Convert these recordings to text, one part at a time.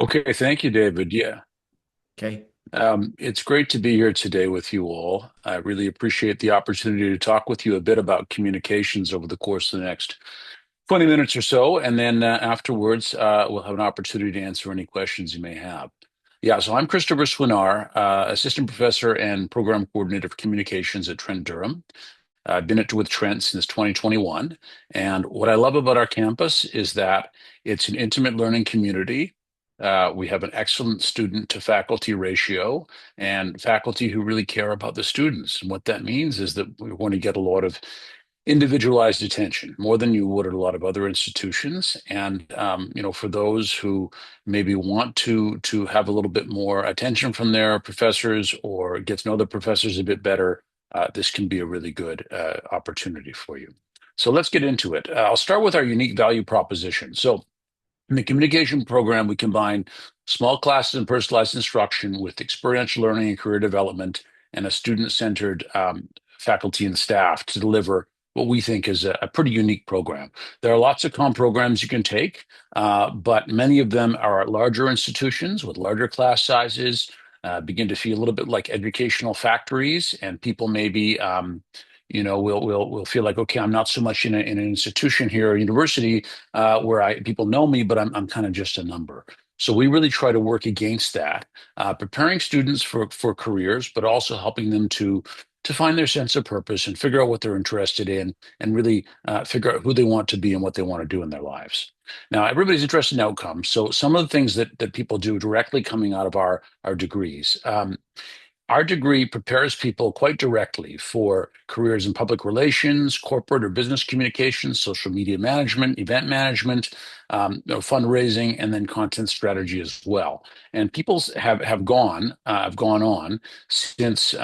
Okay, thank you, David. Yeah, Okay. it's great to be here today with you all. I really appreciate the opportunity to talk with you a bit about communications over the course of the next 20 minutes or so, and then afterwards, we'll have an opportunity to answer any questions you may have. Yeah, so I'm Christopher Swinar, Assistant Professor and Program Coordinator for Communications at Trent Durham. I've been with Trent since 2021. And what I love about our campus is that it's an intimate learning community. We have an excellent student to faculty ratio and faculty who really care about the students. And what that means is that we want to get a lot of individualized attention, more than you would at a lot of other institutions. And for those who maybe want to have a little bit more attention from their professors or get to know the professors a bit better, this can be a really good opportunity for you. So let's get into it. I'll start with our unique value proposition. So in the communication program, we combine small classes and personalized instruction with experiential learning and career development and a student-centered faculty and staff to deliver what we think is a pretty unique program. There are lots of programs you can take, but many of them are at larger institutions with larger class sizes, begin to feel a little bit like educational factories, and people maybe will feel like, okay, I'm not so much in an institution here or university where people know me, but I'm kind of just a number. So we really try to work against that, preparing students for careers, but also helping them to find their sense of purpose and figure out what they're interested in, and really figure out who they want to be and what they want to do in their lives. Now, everybody's interested in outcomes. So some of the things that people do directly coming out of our degrees. Our degree prepares people quite directly for careers in public relations, corporate or business communications, social media management, event management, fundraising, and then content strategy as well. And people have gone on since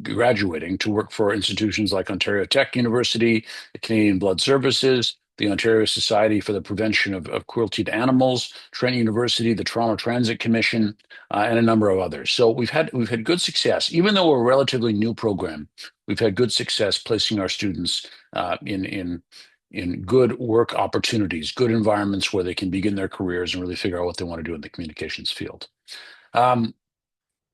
graduating to work for institutions like Ontario Tech University, the Canadian Blood Services, the Ontario Society for the Prevention of Cruelty to Animals, Trent University, the Toronto Transit Commission, and a number of others. So we've had good success, even though we're a relatively new program. We've had good success placing our students in good work opportunities, good environments where they can begin their careers and really figure out what they want to do in the communications field. Um,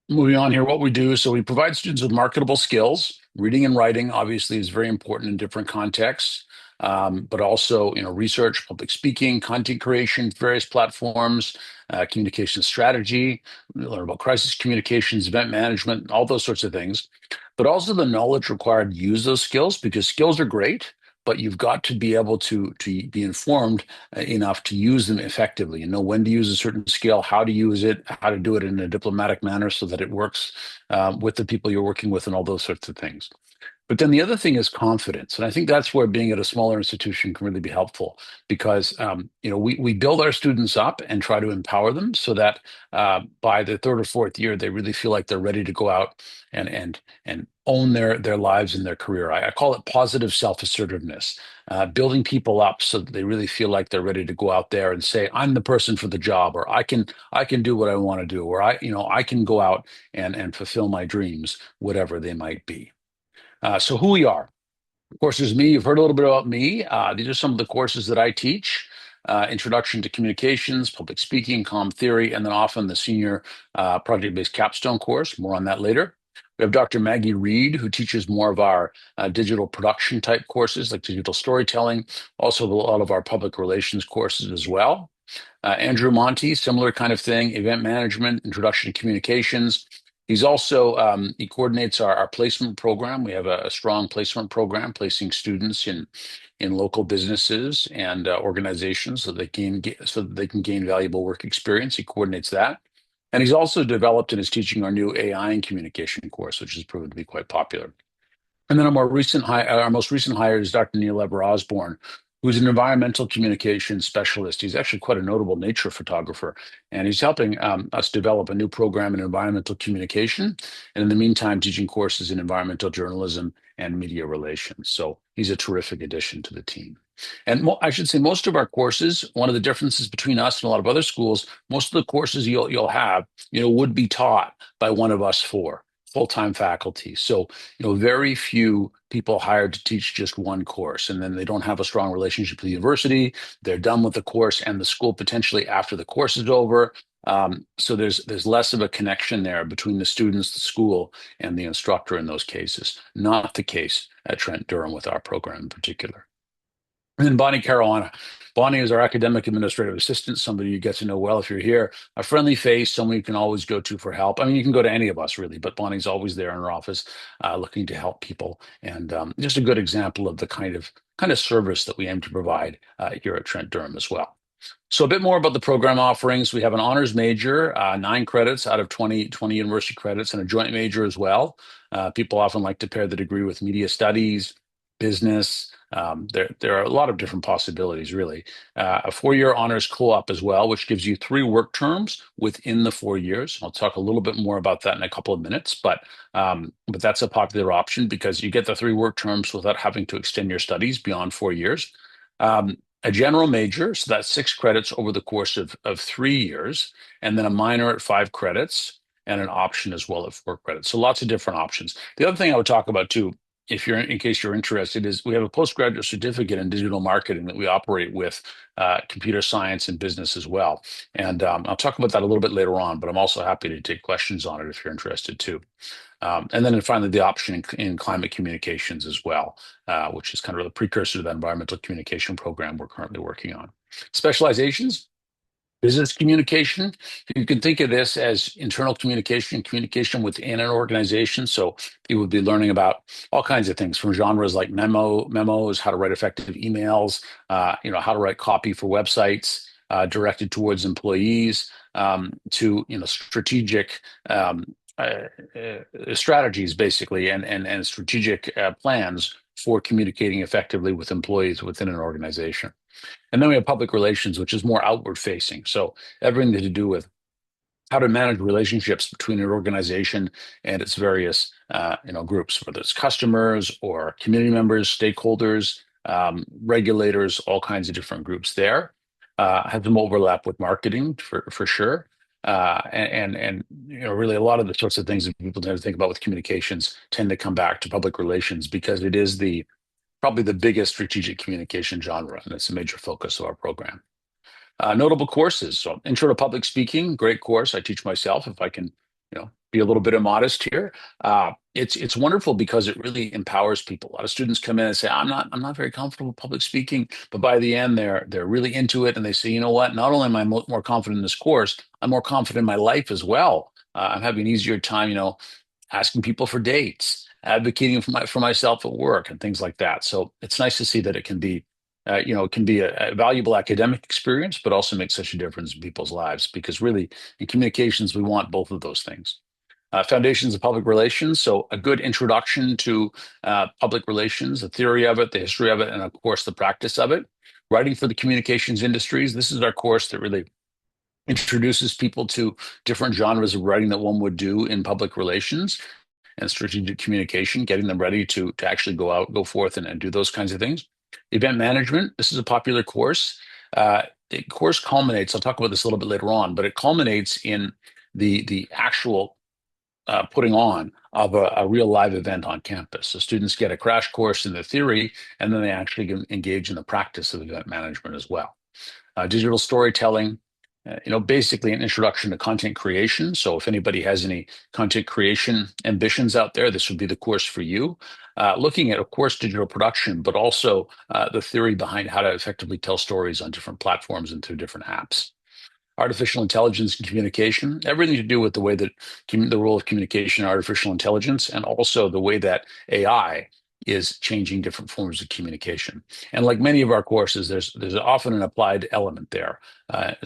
Moving on here, what we do, so we provide students with marketable skills. Reading and writing obviously is very important in different contexts, but also, research, public speaking, content creation, various platforms, communication strategy. We learn about crisis communications, event management, all those sorts of things, but also the knowledge required to use those skills, because skills are great, but you've got to be able to be informed enough to use them effectively and know when to use a certain skill, how to use it, how to do it in a diplomatic manner so that it works with the people you're working with, and all those sorts of things. But then the other thing is confidence. And I think that's where being at a smaller institution can really be helpful, because we build our students up and try to empower them so that by the third or fourth year, they really feel like they're ready to go out and own their lives and their career. I call it positive self-assertiveness, building people up so that they really feel like they're ready to go out there and say, I'm the person for the job, or I can do what I want to do, or I can go out and fulfill my dreams, whatever they might be. So who we are. Of course, there's me. You've heard a little bit about me. These are some of the courses that I teach. Introduction to Communications, Public Speaking, Comm Theory, and then often the senior project-based capstone course. More on that later. We have Dr. Maggie Reed, who teaches more of our digital production type courses like digital storytelling, also a lot of our public relations courses as well. Andrew Monty, similar kind of thing, event management, introduction to communications. He coordinates our placement program. We have a strong placement program, placing students in local businesses and organizations so that they can gain valuable work experience. He coordinates that. And he's also developed and is teaching our new AI and communication course, which has proven to be quite popular. And then our most recent hire is Dr. Neil Eber Osborne, who's an environmental communications specialist. He's actually quite a notable nature photographer, and he's helping us develop a new program in environmental communication, and in the meantime, teaching courses in environmental journalism and media relations. So he's a terrific addition to the team. And I should say, most of our courses, one of the differences between us and a lot of other schools, most of the courses you'll have, would be taught by one of us four full-time faculty. So very few people hired to teach just one course, and then they don't have a strong relationship with the university. They're done with the course and the school potentially after the course is over. So there's less of a connection there between the students, the school, and the instructor in those cases. Not the case at Trent Durham with our program in particular. And then Bonnie Caruana. Bonnie is our academic administrative assistant, somebody you get to know well if you're here, a friendly face, someone you can always go to for help. I mean, you can go to any of us really, but Bonnie's always there in her office, looking to help people, and just a good example of the kind of service that we aim to provide here at Trent Durham as well. So a bit more about the program offerings. We have an honors major, 9 credits out of 20 university credits, and a joint major as well. People often like to pair the degree with media studies, business. There are a lot of different possibilities, really. A 4-year honors co-op as well, which gives you 3 work terms within the 4 years. I'll talk a little bit more about that in a couple of minutes, but that's a popular option because you get the 3 work terms without having to extend your studies beyond 4 years. A general major, so that's 6 credits over the course of 3 years, and then a minor at 5 credits, and an option as well at 4 credits. So lots of different options. The other thing I would talk about too, if you're in case you're interested, is we have a postgraduate certificate in digital marketing that we operate with computer science and business as well. And I'll talk about that a little bit later on, but I'm also happy to take questions on it if you're interested too. And then finally, the option in climate communications as well, which is kind of the precursor to the environmental communication program we're currently working on. Specializations. Business communication, you can think of this as internal communication, communication within an organization. So you would be learning about all kinds of things from genres like memos, how to write effective emails, how to write copy for websites directed towards employees, to strategic strategies basically, and strategic plans for communicating effectively with employees within an organization. And then we have public relations, which is more outward facing. So everything to do with how to manage relationships between an organization and its various groups, whether it's customers or community members, stakeholders, regulators, all kinds of different groups there. Have some overlap with marketing for sure. And really a lot of the sorts of things that people tend to think about with communications tend to come back to public relations because it is probably the biggest strategic communication genre, and it's a major focus of our program. Notable courses. So Intro to Public Speaking, great course. I teach myself if I can, be a little bit immodest here. It's wonderful because it really empowers people. A lot of students come in and say, I'm not very comfortable with public speaking, but by the end they're really into it and they say, you know what, not only am I more confident in this course, I'm more confident in my life as well. I'm having an easier time, asking people for dates, advocating for myself at work and things like that. So it's nice to see that it can be a valuable academic experience, but also make such a difference in people's lives because really in communications, we want both of those things. Foundations of Public Relations. So a good introduction to public relations, the theory of it, the history of it, and of course, the practice of it. Writing for the communications industries. This is our course that really introduces people to different genres of writing that one would do in public relations and strategic communication, getting them ready to actually go forth and do those kinds of things. Event management. This is a popular course. The course culminates, I'll talk about this a little bit later on, but it culminates in the actual putting on of a real live event on campus. So students get a crash course in the theory, and then they actually engage in the practice of event management as well. Digital storytelling, basically an introduction to content creation. So if anybody has any content creation ambitions out there, this would be the course for you. Looking at, of course, digital production, but also the theory behind how to effectively tell stories on different platforms and through different apps. Artificial intelligence and communication, everything to do with the way that the role of communication and artificial intelligence, and also the way that AI is changing different forms of communication. And like many of our courses, there's often an applied element there.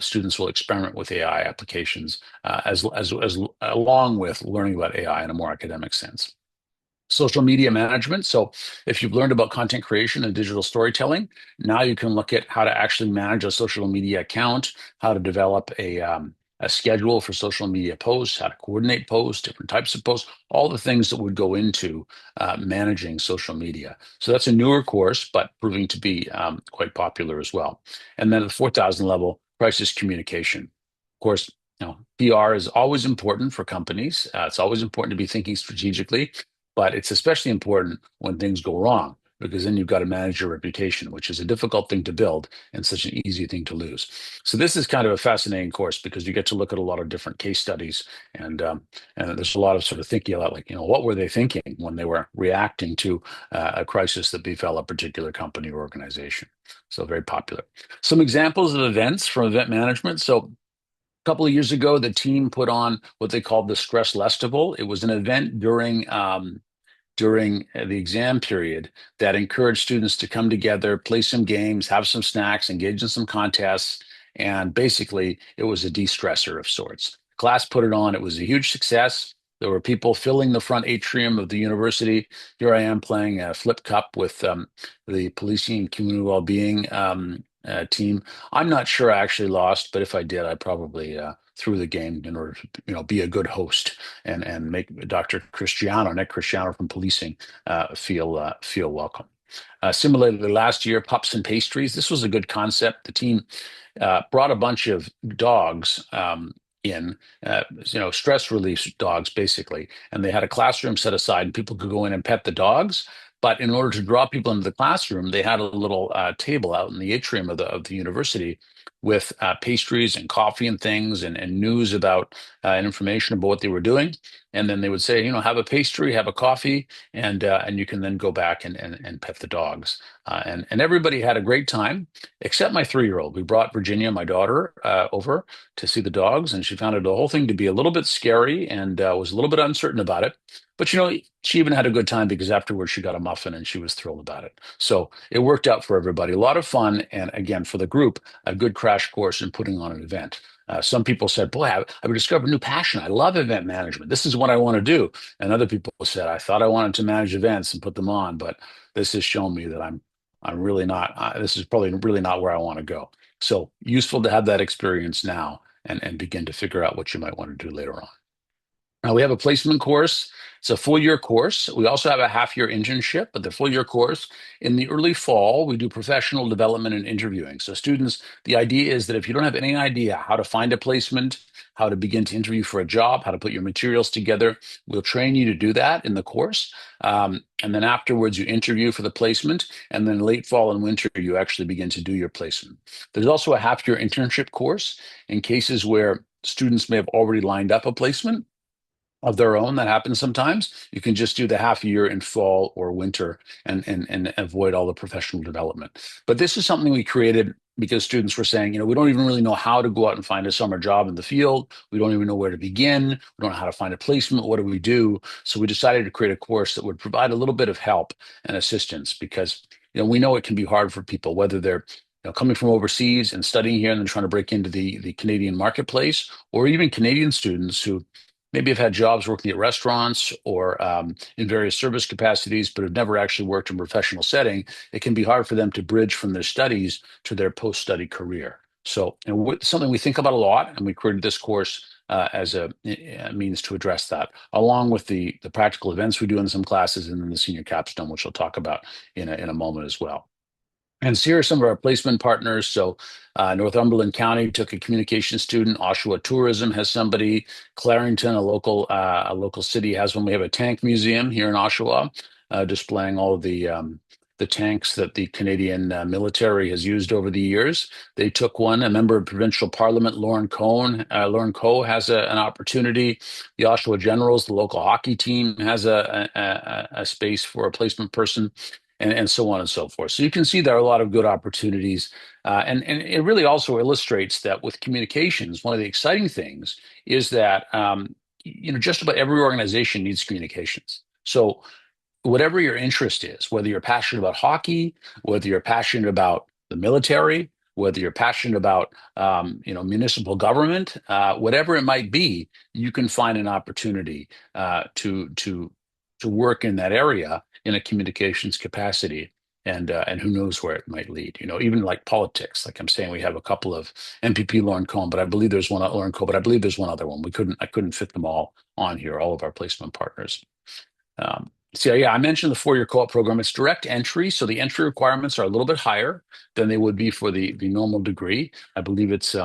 Students will experiment with AI applications as along with learning about AI in a more academic sense. Social media management. So if you've learned about content creation and digital storytelling, now you can look at how to actually manage a social media account, how to develop a schedule for social media posts, how to coordinate posts, different types of posts, all the things that would go into managing social media. So that's a newer course, but proving to be quite popular as well. And then at the 4,000 level, crisis communication. Of course, PR is always important for companies. It's always important to be thinking strategically. But it's especially important when things go wrong, because then you've got to manage your reputation, which is a difficult thing to build and such an easy thing to lose. So this is kind of a fascinating course because you get to look at a lot of different case studies, and there's a lot of sort of thinking about, like, what were they thinking when they were reacting to a crisis that befell a particular company or organization. So very popular. Some examples of events from event management. So couple of years ago, the team put on what they called the Stress Festival. It was an event during the exam period that encouraged students to come together, play some games, have some snacks, engage in some contests, and basically it was a de-stressor of sorts. Class put it on. It was a huge success. There were people filling the front atrium of the university. Here I am playing a flip cup with the policing and community well-being team. I'm not sure I actually lost, but if I did, I probably threw the game in order to, be a good host and make Dr. Cristiano, Nick Cristiano from policing, feel welcome. Similarly, last year, pups and pastries. This was a good concept. The team brought a bunch of dogs in, stress relief dogs, basically, and they had a classroom set aside, and people could go in and pet the dogs. But in order to draw people into the classroom, they had a little table out in the atrium of the university with pastries and coffee and things, and news about and information about what they were doing. And then they would say, have a pastry, have a coffee, and you can then go back and pet the dogs. And everybody had a great time, except my 3-year-old. We brought Virginia, my daughter, over to see the dogs, and she found the whole thing to be a little bit scary and was a little bit uncertain about it. But she even had a good time because afterwards she got a muffin and she was thrilled about it. So it worked out for everybody. A lot of fun, and again, for the group, a good crash course in putting on an event. Some people said, "Boy, I've discovered a new passion. I love event management. This is what I want to do." And other people said, "I thought I wanted to manage events and put them on, but this has shown me that I'm really not. This is probably really not where I want to go." So useful to have that experience now and begin to figure out what you might want to do later on. Now we have a placement course. It's a full year course. We also have a half year internship, but the full year course, in the early fall, we do professional development and interviewing. So students, the idea is that if you don't have any idea how to find a placement, how to begin to interview for a job, how to put your materials together, we'll train you to do that in the course. And then afterwards, you interview for the placement. And then late fall and winter, you actually begin to do your placement. There's also a half year internship course in cases where students may have already lined up a placement of their own. That happens sometimes. You can just do the half year in fall or winter and avoid all the professional development. But this is something we created because students were saying, we don't even really know how to go out and find a summer job in the field. We don't even know where to begin. We don't know how to find a placement. What do we do? So we decided to create a course that would provide a little bit of help and assistance because we know it can be hard for people, whether they're coming from overseas and studying here and then trying to break into the Canadian marketplace, or even Canadian students who maybe have had jobs working at restaurants or in various service capacities, but have never actually worked in a professional setting. It can be hard for them to bridge from their studies to their post-study career. So, something we think about a lot, and we created this course as a means to address that, along with the practical events we do in some classes, and then the senior capstone, which I'll talk about in a moment as well. And so here are some of our placement partners. So Northumberland County took a communication student. Oshawa Tourism has somebody. Clarington, a local city, has one. We have a tank museum here in Oshawa, displaying all of the tanks that the Canadian military has used over the years. They took one. A member of provincial parliament, Lauren Coe, has an opportunity. The Oshawa Generals, the local hockey team, has a space for a placement person, and so on and so forth. So you can see there are a lot of good opportunities. And it really also illustrates that with communications, one of the exciting things is that, just about every organization needs communications. So whatever your interest is, whether you're passionate about hockey, whether you're passionate about the military, whether you're passionate about municipal government, whatever it might be, you can find an opportunity to work in that area in a communications capacity. And who knows where it might lead? Even like politics. Like I'm saying, we have a couple of MPP Lauren Cohn, but I believe there's one Lauren Cohn, but I believe there's one other one. I couldn't fit them all on here. All of our placement partners. So yeah, I mentioned the 4-year co-op program. It's direct entry, so the entry requirements are a little bit higher than they would be for the normal degree. I believe it's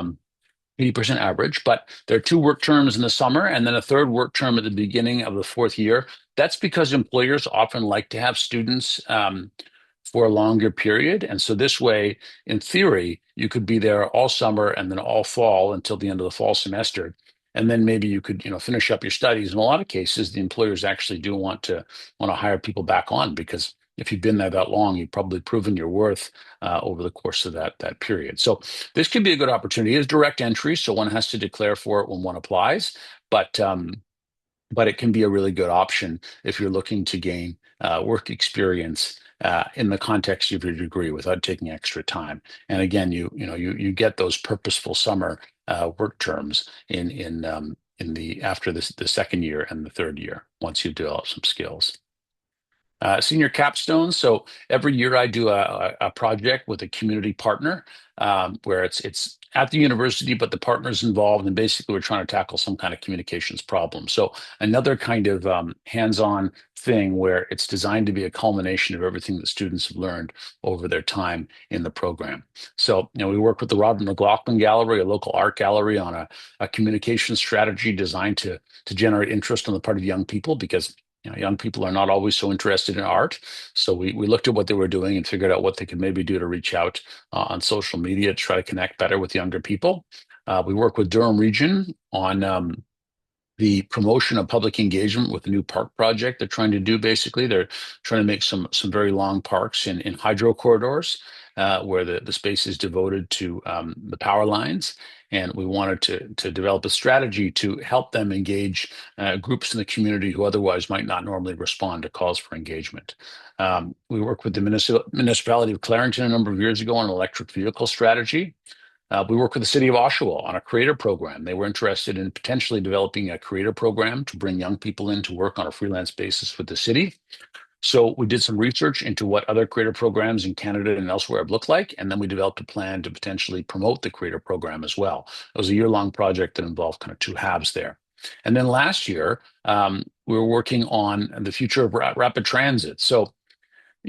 80% average, but there are two work terms in the summer and then a third work term at the beginning of the fourth year. That's because employers often like to have students for a longer period. And so this way, in theory, you could be there all summer and then all fall until the end of the fall semester. And then maybe you could, finish up your studies. In a lot of cases, the employers actually do want to hire people back on because if you've been there that long, you've probably proven your worth over the course of that period. So this could be a good opportunity. It's direct entry, so one has to declare for it when one applies, but but it can be a really good option if you're looking to gain work experience in the context of your degree without taking extra time. And again, you get those purposeful summer work terms in the after the second year and the third year once you've developed some skills. Senior capstone. So every year I do a project with a community partner where it's at the university, but the partner's involved, and basically we're trying to tackle some kind of communications problem. So another kind of hands-on thing where it's designed to be a culmination of everything that students have learned over their time in the program. So we work with the Robert McLaughlin Gallery, a local art gallery, on a communication strategy designed to generate interest on the part of young people because young people are not always so interested in art. So we looked at what they were doing and figured out what they could maybe do to reach out on social media to try to connect better with younger people. We work with Durham Region on the promotion of public engagement with the new park project they're trying to do. Basically, they're trying to make some very long parks in hydro corridors where the space is devoted to the power lines. And we wanted to develop a strategy to help them engage groups in the community who otherwise might not normally respond to calls for engagement. We worked with the municipality of Clarington a number of years ago on an electric vehicle strategy. We work with the city of Oshawa on a creator program. They were interested in potentially developing a creator program to bring young people in to work on a freelance basis with the city. So we did some research into what other creator programs in Canada and elsewhere have looked like, and then we developed a plan to potentially promote the creator program as well. It was a year-long project that involved kind of two halves there. And then last year, we were working on the future of rapid transit. So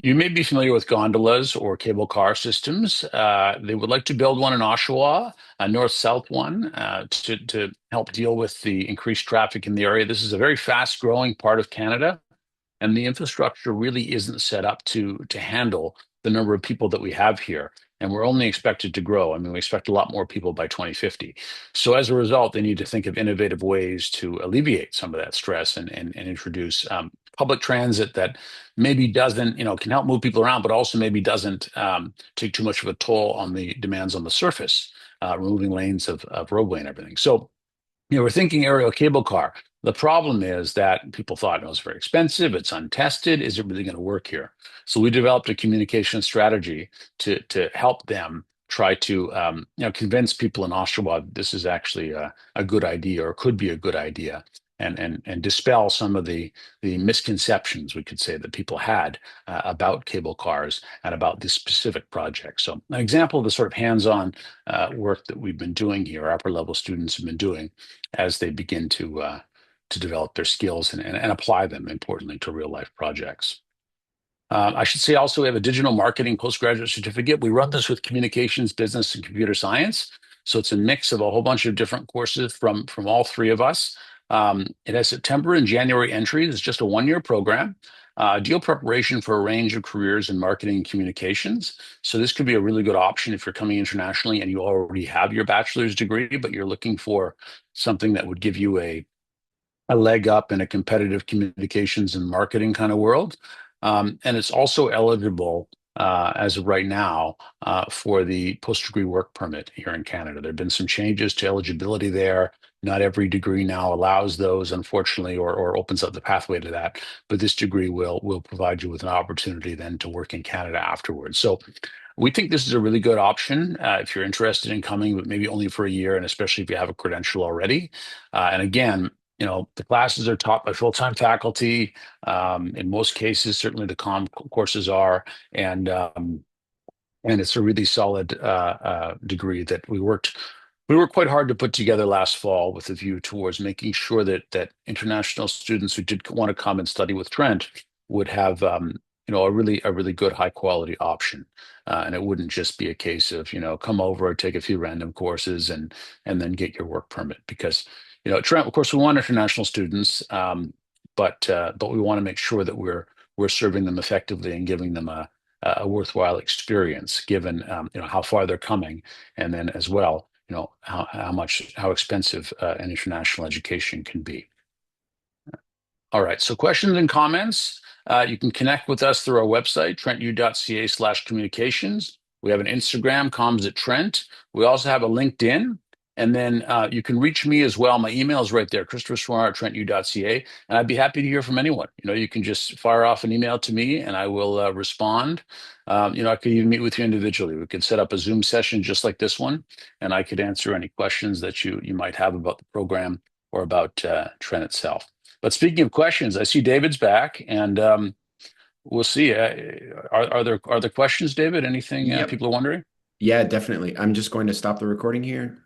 you may be familiar with gondolas or cable car systems. They would like to build one in Oshawa, a north-south one, to help deal with the increased traffic in the area. This is a very fast-growing part of Canada, and the infrastructure really isn't set up to handle the number of people that we have here. And we're only expected to grow. I mean, we expect a lot more people by 2050. So as a result, they need to think of innovative ways to alleviate some of that stress and introduce public transit that maybe doesn't, can help move people around, but also maybe doesn't take too much of a toll on the demands on the surface, removing lanes of roadway and everything. So, we're thinking aerial cable car. The problem is that people thought it was very expensive, it's untested. Is it really going to work here? So we developed a communication strategy to help them try to convince people in Oshawa that this is actually a good idea or could be a good idea, and dispel some of the misconceptions, we could say, that people had about cable cars and about this specific project. So an example of the sort of hands-on work that we've been doing here, upper level students have been doing as they begin to develop their skills and apply them, importantly, to real life projects. I should say also we have a digital marketing postgraduate certificate. We run this with communications, business, and computer science. So it's a mix of a whole bunch of different courses from all three of us. It has September and January entries. It's just a one-year program. Ideal preparation for a range of careers in marketing and communications. So this could be a really good option if you're coming internationally and you already have your bachelor's degree, but you're looking for something that would give you a leg up in a competitive communications and marketing kind of world. And it's also eligible as of right now for the post-degree work permit here in Canada. There have been some changes to eligibility there. Not every degree now allows those, unfortunately, or opens up the pathway to that. But this degree will provide you with an opportunity then to work in Canada afterwards. So we think this is a really good option if you're interested in coming, but maybe only for a year, and especially if you have a credential already. And again, the classes are taught by full-time faculty. In most cases, certainly the courses are, and it's a really solid degree that we worked quite hard to put together last fall with a view towards making sure that international students who did want to come and study with Trent would have a really good high quality option. And it wouldn't just be a case of, come over, take a few random courses and then get your work permit because, Trent, of course, we want international students, but we want to make sure that we're serving them effectively and giving them a worthwhile experience, given how far they're coming, and then as well, how expensive an international education can be. All right. So questions and comments, you can connect with us through our website, trentu.ca/communications. We have an Instagram, comms at Trent. We also have a LinkedIn. And then you can reach me as well. My email is right there, christopher@trentu.ca. And I'd be happy to hear from anyone. You can just fire off an email to me and I will respond. I could even meet with you individually. We could set up a Zoom session just like this one, and I could answer any questions that you might have about the program or about Trent itself. But speaking of questions, I see David's back, and we'll see. Are there questions, David? Anything Yep. people are wondering? Yeah, definitely. I'm just going to stop the recording here.